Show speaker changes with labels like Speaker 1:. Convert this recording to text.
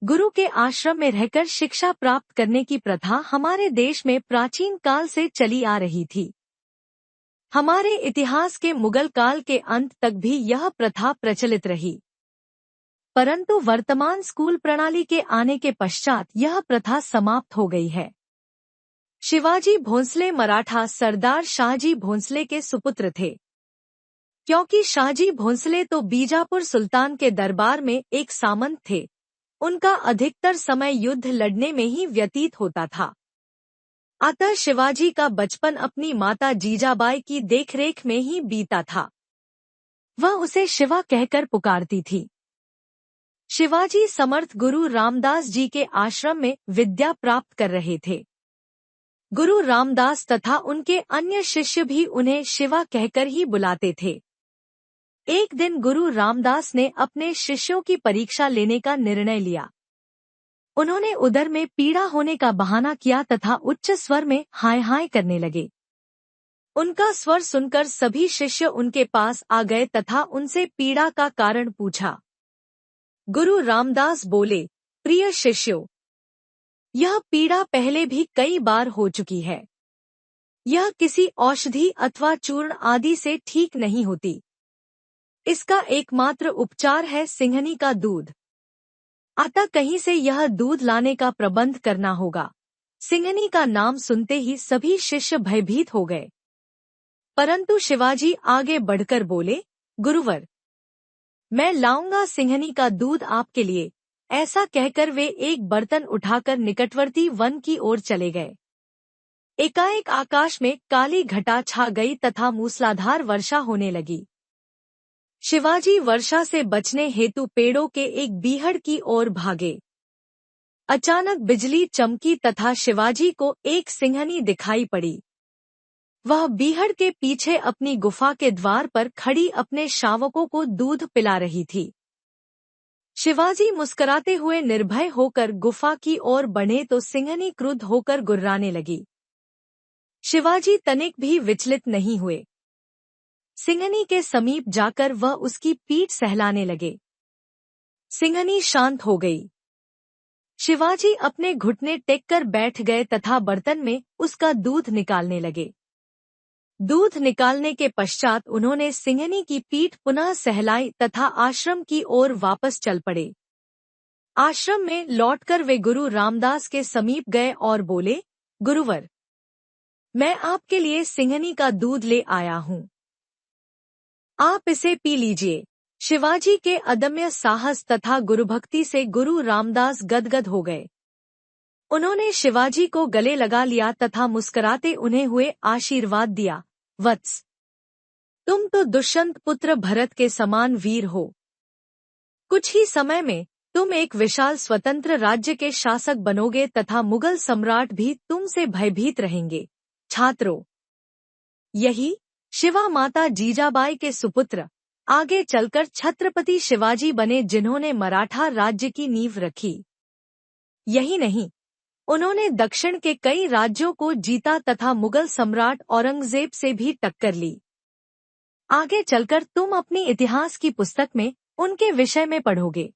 Speaker 1: गुरु के आश्रम में रहकर शिक्षा प्राप्त करने की प्रथा हमारे देश में प्राचीन काल से चली आ रही थी। हमारे इतिहास के मुगल काल के अंत तक भी यह प्रथा प्रचलित रही, परंतु वर्तमान स्कूल प्रणाली के आने के पश्चात यह प्रथा समाप्त हो गई है। शिवाजी भोंसले मराठा सरदार शाहजी भोंसले के सुपुत्र थे। क्योंकि शाहजी भोंसले तो बीजापुर सुल्तान के दरबार में एक सामंत थे, उनका अधिकतर समय युद्ध लड़ने में ही व्यतीत होता था। अतः शिवाजी का बचपन अपनी माता जीजाबाई की देखरेख में ही बीता था। वह उसे शिवा कहकर पुकारती थी। शिवाजी समर्थ गुरु रामदास जी के आश्रम में विद्या प्राप्त कर रहे थे। गुरु रामदास तथा उनके अन्य शिष्य भी उन्हें शिवा कहकर ही बुलाते थे। एक दिन गुरु रामदास ने अपने शिष्यों की परीक्षा लेने का निर्णय लिया। उन्होंने उदर में पीड़ा होने का बहाना किया तथा उच्च स्वर में हाय हाय करने लगे। उनका स्वर सुनकर सभी शिष्य उनके पास आ गए तथा उनसे पीड़ा का कारण पूछा। गुरु रामदास बोले, प्रिय शिष्यों, यह पीड़ा पहले भी कई बार हो चुकी है। यह किसी औषधि अथवा चूर्ण आदि से ठीक नहीं होती। इसका एकमात्र उपचार है सिंघनी का दूध। अतः कहीं से यह दूध लाने का प्रबंध करना होगा। सिंघनी का नाम सुनते ही सभी शिष्य भयभीत हो गए, परंतु शिवाजी आगे बढ़कर बोले, गुरुवर, मैं लाऊंगा सिंघनी का दूध आपके लिए। ऐसा कहकर वे एक बर्तन उठाकर निकटवर्ती वन की ओर चले गए। एकाएक आकाश में काली घटा छा गई तथा मूसलाधार वर्षा होने लगी। शिवाजी वर्षा से बचने हेतु पेड़ों के एक बीहड़ की ओर भागे। अचानक बिजली चमकी तथा शिवाजी को एक सिंघनी दिखाई पड़ी। वह बीहड़ के पीछे अपनी गुफा के द्वार पर खड़ी अपने शावकों को दूध पिला रही थी। शिवाजी मुस्कुराते हुए निर्भय होकर गुफा की ओर बढ़े तो सिंघनी क्रुद्ध होकर गुर्राने लगी। शिवाजी तनिक भी विचलित नहीं हुए। सिंघनी के समीप जाकर वह उसकी पीठ सहलाने लगे। सिंघनी शांत हो गई। शिवाजी अपने घुटने टेककर बैठ गए तथा बर्तन में उसका दूध निकालने लगे। दूध निकालने के पश्चात उन्होंने सिंघनी की पीठ पुनः सहलाई तथा आश्रम की ओर वापस चल पड़े। आश्रम में लौटकर वे गुरु रामदास के समीप गए और बोले, गुरुवर, मैं आपके लिए सिंघनी का दूध ले आया हूँ, आप इसे पी लीजिए। शिवाजी के अदम्य साहस तथा गुरुभक्ति से गुरु रामदास गदगद हो गए। उन्होंने शिवाजी को गले लगा लिया तथा मुस्कुराते उन्हें हुए आशीर्वाद दिया, वत्स, तुम तो दुष्यंत पुत्र भरत के समान वीर हो। कुछ ही समय में तुम एक विशाल स्वतंत्र राज्य के शासक बनोगे तथा मुगल सम्राट भी तुमसे भयभीत रहेंगे। छात्रों, यही शिवा माता जीजाबाई के सुपुत्र आगे चलकर छत्रपति शिवाजी बने, जिन्होंने मराठा राज्य की नींव रखी। यही नहीं, उन्होंने दक्षिण के कई राज्यों को जीता तथा मुगल सम्राट औरंगजेब से भी टक्कर ली। आगे चलकर तुम अपनी इतिहास की पुस्तक में उनके विषय में पढ़ोगे।